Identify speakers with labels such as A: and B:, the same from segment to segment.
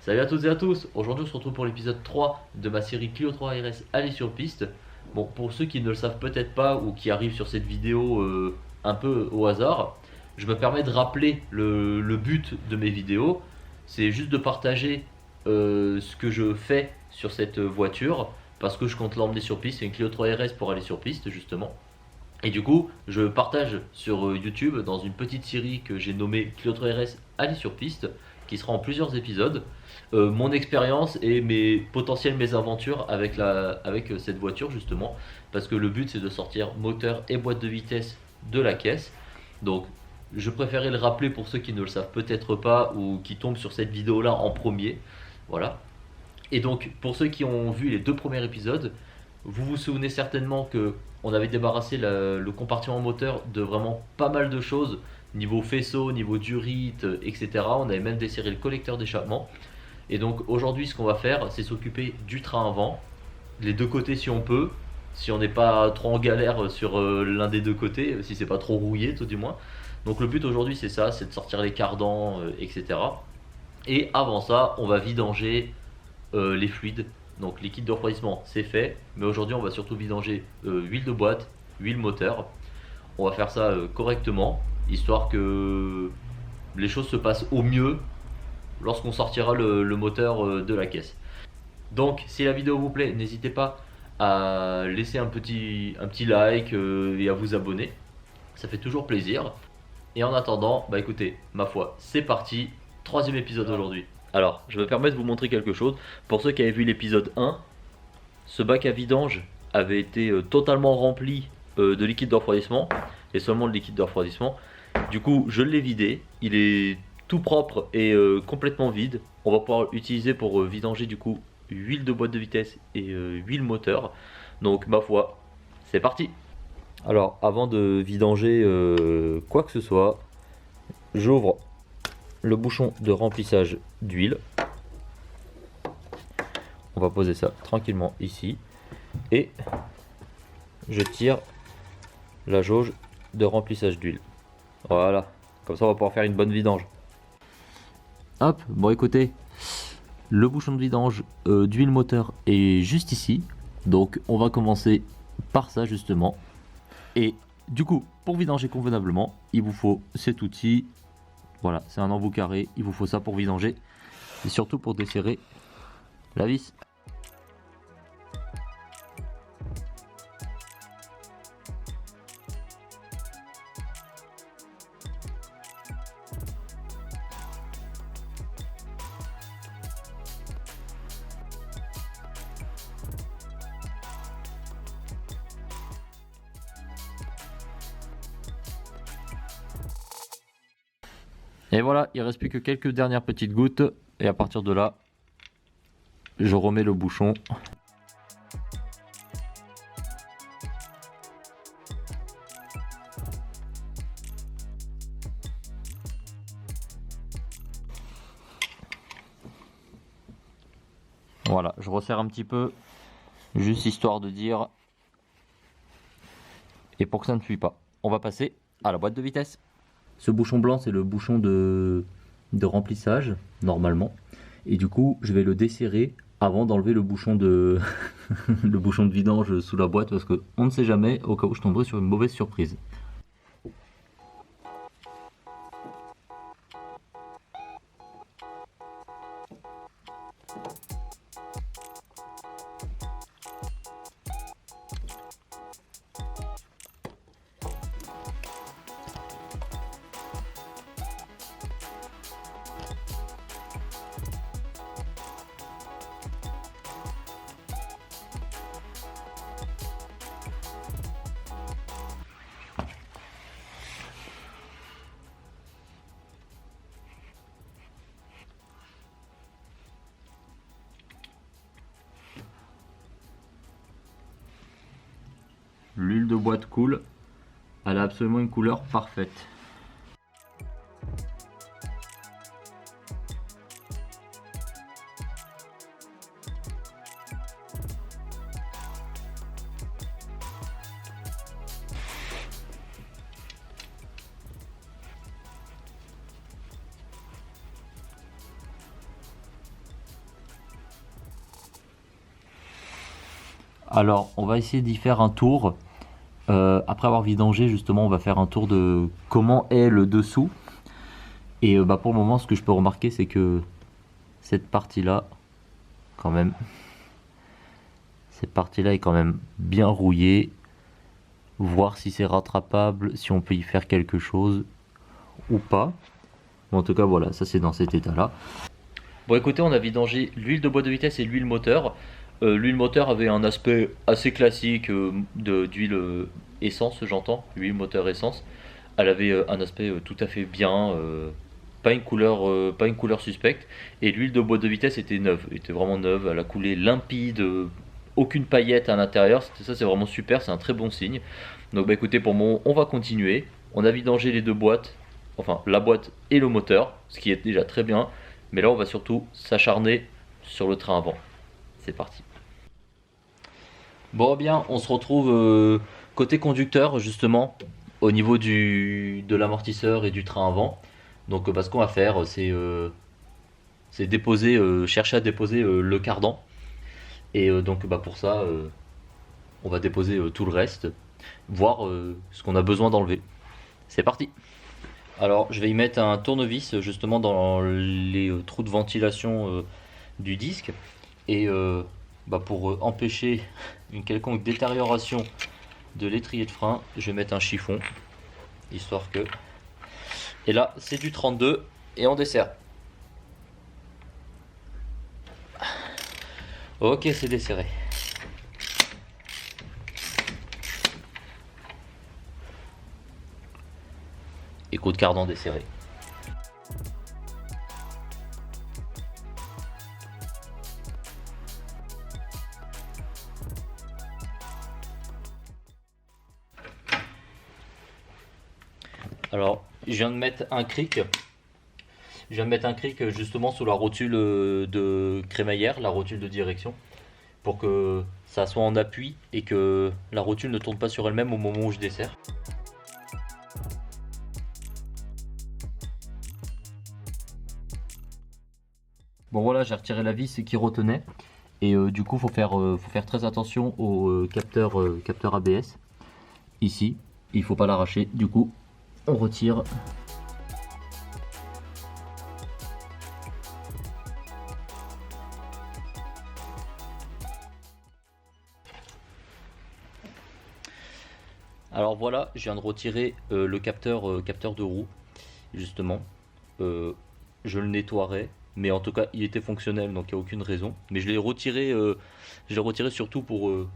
A: Salut à toutes et à tous, aujourd'hui on se retrouve pour l'épisode 3 de ma série Clio 3 RS Allez sur piste. Bon, pour ceux qui ne le savent peut-être pas ou qui arrivent sur cette vidéo un peu au hasard, je me permets de rappeler le but de mes vidéos. C'est juste de partager ce que je fais sur cette voiture parce que je compte l'emmener sur piste. C'est une Clio 3 RS pour aller sur piste justement. Et du coup, je partage sur YouTube dans une petite série que j'ai nommée Clio 3 RS Allez sur piste, qui sera en plusieurs épisodes, mon expérience et mes potentielles mésaventures avec cette voiture justement, parce que le but c'est de sortir moteur et boîte de vitesse de la caisse. Donc je préférais le rappeler pour ceux qui ne le savent peut-être pas ou qui tombent sur cette vidéo là en premier. Voilà. Et donc pour ceux qui ont vu les deux premiers épisodes, vous vous souvenez certainement que on avait débarrassé le compartiment moteur de vraiment pas mal de choses, niveau faisceau, niveau durite, etc. On avait même desserré le collecteur d'échappement. Et donc aujourd'hui, ce qu'on va faire, c'est s'occuper du train avant, les deux côtés si on peut, si on n'est pas trop en galère sur l'un des deux côtés, si c'est pas trop rouillé tout du moins. Donc le but aujourd'hui c'est ça, c'est de sortir les cardans, etc. Et avant ça, on va vidanger les fluides. Donc liquide de refroidissement c'est fait, mais aujourd'hui on va surtout vidanger huile de boîte, huile moteur. On va faire ça correctement, histoire que les choses se passent au mieux lorsqu'on sortira le moteur de la caisse. Donc si la vidéo vous plaît, n'hésitez pas à laisser un petit like et à vous abonner. Ça fait toujours plaisir. Et en attendant, bah écoutez, ma foi, c'est parti. Troisième épisode aujourd'hui. Alors, je me permets de vous montrer quelque chose. Pour ceux qui avaient vu l'épisode 1, ce bac à vidange avait été totalement rempli de liquide de refroidissement. Et seulement de liquide de refroidissement. Du coup, je l'ai vidé. Il est tout propre et complètement vide. On va pouvoir l'utiliser pour vidanger du coup huile de boîte de vitesse et huile moteur. Donc ma foi, c'est parti. Alors avant de vidanger quoi que ce soit, j'ouvre le bouchon de remplissage d'huile. On va poser ça tranquillement ici et je tire la jauge de remplissage d'huile. Voilà, comme ça on va pouvoir faire une bonne vidange. Hop, bon écoutez, le bouchon de vidange d'huile moteur est juste ici. Donc on va commencer par ça justement. Et du coup, pour vidanger convenablement, il vous faut cet outil. Voilà, c'est un embout carré, il vous faut ça pour vidanger. Et surtout pour desserrer la vis. Et voilà, il reste plus que quelques dernières petites gouttes. Et à partir de là, je remets le bouchon. Voilà, je resserre un petit peu, juste histoire de dire. Et pour que ça ne fuit pas, on va passer à la boîte de vitesse. Ce bouchon blanc, c'est le bouchon de remplissage, normalement. Et du coup, je vais le desserrer avant d'enlever le bouchon de le bouchon de vidange sous la boîte, parce qu'on ne sait jamais, au cas où je tomberai sur une mauvaise surprise. L'huile de boîte coule, elle a absolument une couleur parfaite. Alors, on va essayer d'y faire un tour. Après avoir vidangé, justement, on va faire un tour de comment est le dessous. Et bah, pour le moment, ce que je peux remarquer, c'est que cette partie-là, quand même, cette partie-là est quand même bien rouillée. Voir si c'est rattrapable, si on peut y faire quelque chose ou pas. Bon, en tout cas, voilà, ça c'est dans cet état-là. Bon, écoutez, on a vidangé l'huile de boîte de vitesse et l'huile moteur. L'huile moteur avait un aspect assez classique d'huile essence, j'entends, huile moteur essence. Elle avait un aspect tout à fait bien, pas une couleur suspecte. Et l'huile de boîte de vitesse était neuve, était vraiment neuve. Elle a coulé limpide, aucune paillette à l'intérieur. Ça, c'est vraiment super, c'est un très bon signe. Donc, bah écoutez, pour moi, on va continuer. On a vidangé les deux boîtes, enfin la boîte et le moteur, ce qui est déjà très bien. Mais là, on va surtout s'acharner sur le train avant. C'est parti. Bon, eh bien, on se retrouve côté conducteur, justement, au niveau de l'amortisseur et du train avant. Donc, bah, ce qu'on va faire, c'est déposer, chercher à déposer le cardan. Et donc, bah, pour ça, on va déposer tout le reste, voir ce qu'on a besoin d'enlever. C'est parti. Alors, je vais y mettre un tournevis justement dans les trous de ventilation du disque. Et bah, pour empêcher une quelconque détérioration de l'étrier de frein, je vais mettre un chiffon, histoire que... Et là, c'est du 32 et on dessert. Ok, c'est desserré. Écoute, cardan desserré. Alors, je viens de mettre un cric. Je viens de mettre un cric justement sous la rotule de crémaillère, la rotule de direction, pour que ça soit en appui et que la rotule ne tourne pas sur elle-même au moment où je desserre. Bon voilà, j'ai retiré la vis qui retenait. Et du coup, faut faire très attention au capteur ABS. Ici, il faut pas l'arracher. Du coup, on retire. Alors voilà, je viens de retirer le capteur de roue, justement. Euh, je le nettoierai, mais en tout cas, il était fonctionnel, donc il n'y a aucune raison. Mais je l'ai retiré surtout pour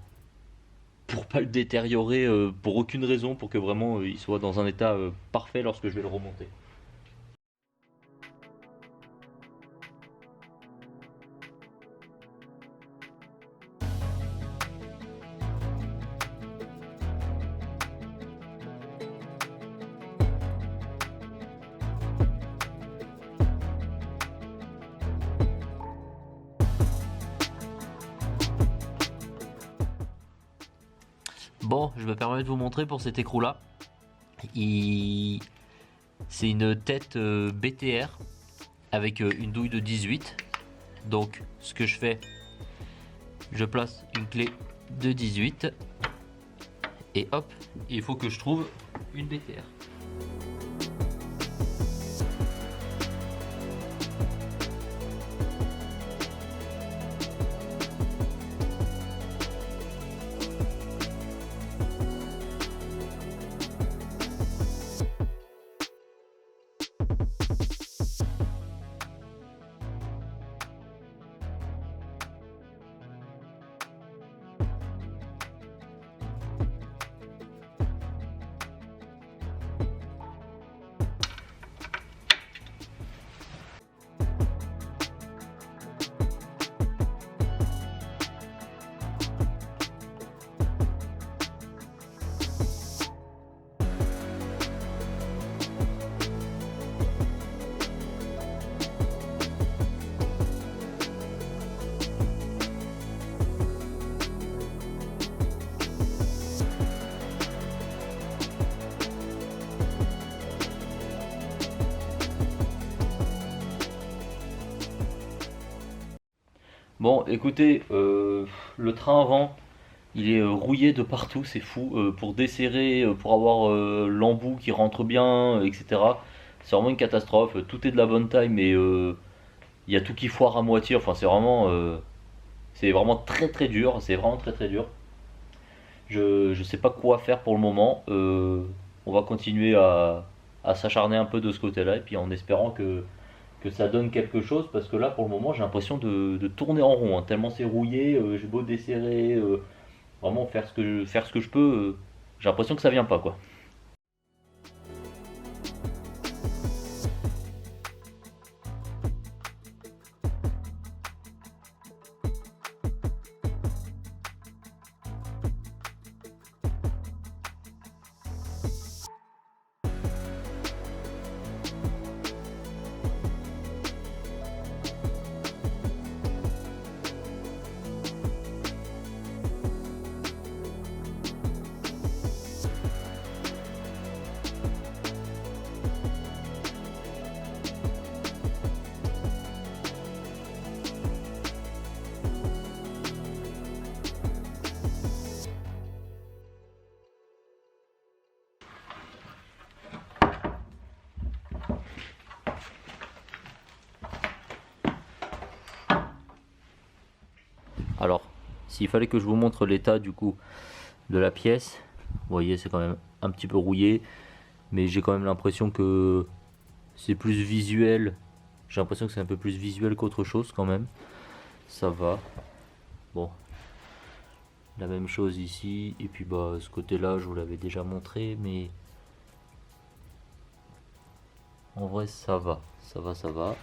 A: pas le détériorer, pour aucune raison, pour que vraiment il soit dans un état parfait lorsque je vais le remonter. Bon, je me permets de vous montrer pour cet écrou-là. Il... C'est une tête BTR avec une douille de 18. Donc, ce que je fais, je place une clé de 18 et hop, il faut que je trouve une BTR. Bon, écoutez, le train avant, Il est rouillé de partout, c'est fou. Pour desserrer, pour avoir l'embout qui rentre bien, etc. C'est vraiment une catastrophe. Tout est de la bonne taille, mais il y a tout qui foire à moitié. Enfin, c'est vraiment très très dur. C'est vraiment très très dur. Je sais pas quoi faire pour le moment. On va continuer à s'acharner un peu de ce côté-là, et puis en espérant que ça donne quelque chose, parce que là pour le moment j'ai l'impression de tourner en rond, hein, tellement c'est rouillé. J'ai beau desserrer, vraiment faire ce que je peux, j'ai l'impression que ça vient pas quoi. Alors, s'il fallait que je vous montre l'état du coup de la pièce, vous voyez c'est quand même un petit peu rouillé, mais j'ai quand même l'impression que c'est plus visuel. J'ai l'impression que c'est un peu plus visuel qu'autre chose quand même. Ça va. Bon, la même chose ici, et puis bah ce côté-là je vous l'avais déjà montré, mais en vrai ça va, ça va, ça va.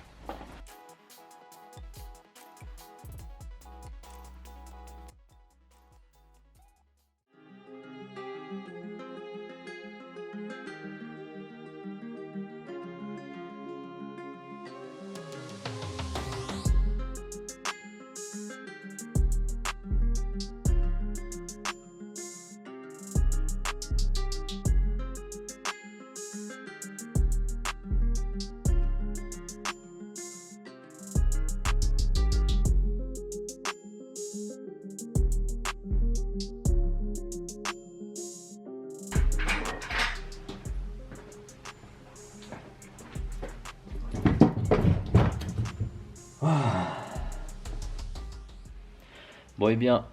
A: Bon, et bien,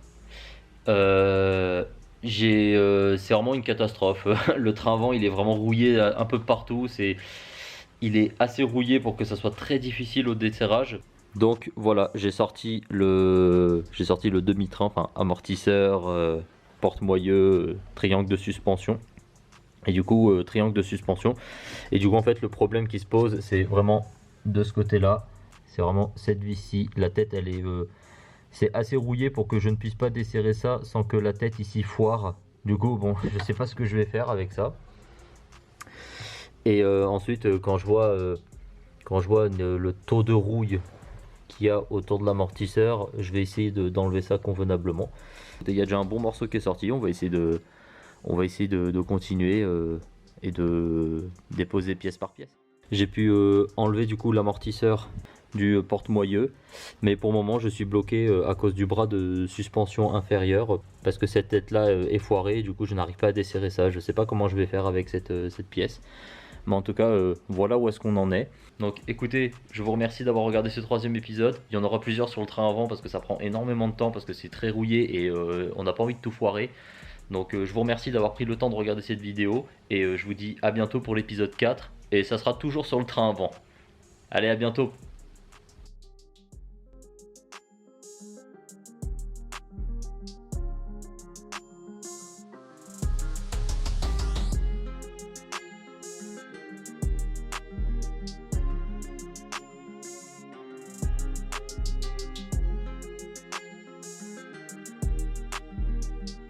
A: c'est vraiment une catastrophe. Le train avant, il est vraiment rouillé un peu partout. Il est assez rouillé pour que ça soit très difficile au desserrage. Donc voilà, j'ai sorti le demi-train, enfin amortisseur, porte-moyeu, triangle de suspension. Et du coup, triangle de suspension. Et du coup, en fait, le problème qui se pose, c'est vraiment de ce côté-là. C'est vraiment cette vis-ci. La tête, c'est assez rouillé pour que je ne puisse pas desserrer ça sans que la tête ici foire. Du coup, bon, je sais pas ce que je vais faire avec ça. Et ensuite, quand je vois le taux de rouille qu'il y a autour de l'amortisseur, je vais essayer d'enlever ça convenablement. Il y a déjà un bon morceau qui est sorti. On va essayer de continuer et de déposer pièce par pièce. J'ai pu enlever du coup l'amortisseur du porte-moyeu, mais pour le moment je suis bloqué à cause du bras de suspension inférieur, parce que cette tête là est foirée, du coup je n'arrive pas à desserrer ça. Je sais pas comment je vais faire avec cette pièce, mais en tout cas voilà où est-ce qu'on en est. Donc écoutez, je vous remercie d'avoir regardé ce troisième épisode. Il y en aura plusieurs sur le train avant parce que ça prend énormément de temps, parce que c'est très rouillé et on n'a pas envie de tout foirer. Donc je vous remercie d'avoir pris le temps de regarder cette vidéo, et je vous dis à bientôt pour l'épisode 4, et ça sera toujours sur le train avant. Allez, à bientôt.